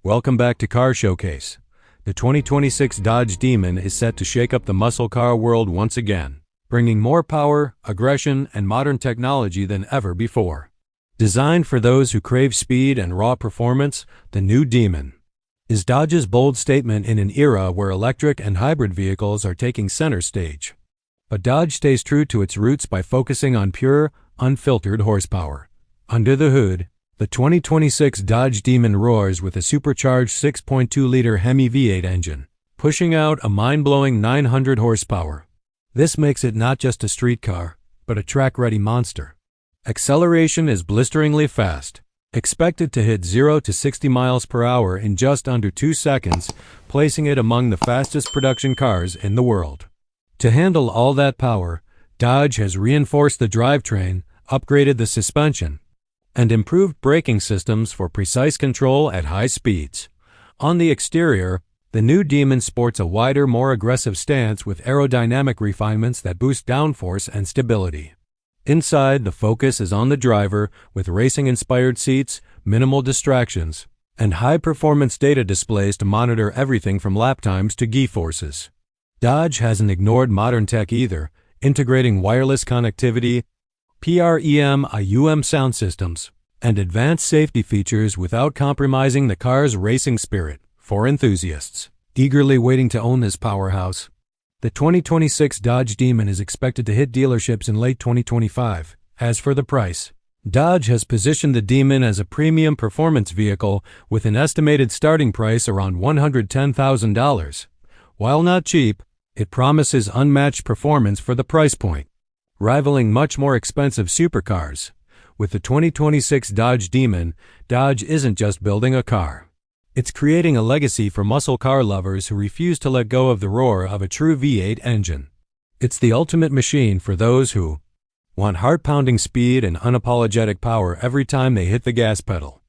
Welcome back to Car Showcase. The 2026 Dodge Demon is set to shake up the muscle car world once again, bringing more power, aggression, and modern technology than ever before. Designed for those who crave speed and raw performance, the new Demon is Dodge's bold statement in an era where electric and hybrid vehicles are taking center stage. But Dodge stays true to its roots by focusing on pure, unfiltered horsepower. Under the hood, the 2026 Dodge Demon roars with a supercharged 6.2-liter HEMI V8 engine, pushing out a mind-blowing 900 horsepower. This makes it not just a street car, but a track-ready monster. Acceleration is blisteringly fast, expected to hit 0 to 60 miles per hour in just under 2 seconds, placing it among the fastest production cars in the world. To handle all that power, Dodge has reinforced the drivetrain, upgraded the suspension, and improved braking systems for precise control at high speeds. On the exterior, the new Demon sports a wider, more aggressive stance with aerodynamic refinements that boost downforce and stability. Inside, the focus is on the driver, with racing-inspired seats, minimal distractions, and high-performance data displays to monitor everything from lap times to G-forces. Dodge hasn't ignored modern tech either, integrating wireless connectivity, PREM-IUM sound systems, and advanced safety features without compromising the car's racing spirit. For enthusiasts eagerly waiting to own this powerhouse, the 2026 Dodge Demon is expected to hit dealerships in late 2025. As for the price, Dodge has positioned the Demon as a premium performance vehicle with an estimated starting price around $110,000. While not cheap, it promises unmatched performance for the price point, rivaling much more expensive supercars. With the 2026 Dodge Demon, Dodge isn't just building a car. It's creating a legacy for muscle car lovers who refuse to let go of the roar of a true V8 engine. It's the ultimate machine for those who want heart-pounding speed and unapologetic power every time they hit the gas pedal.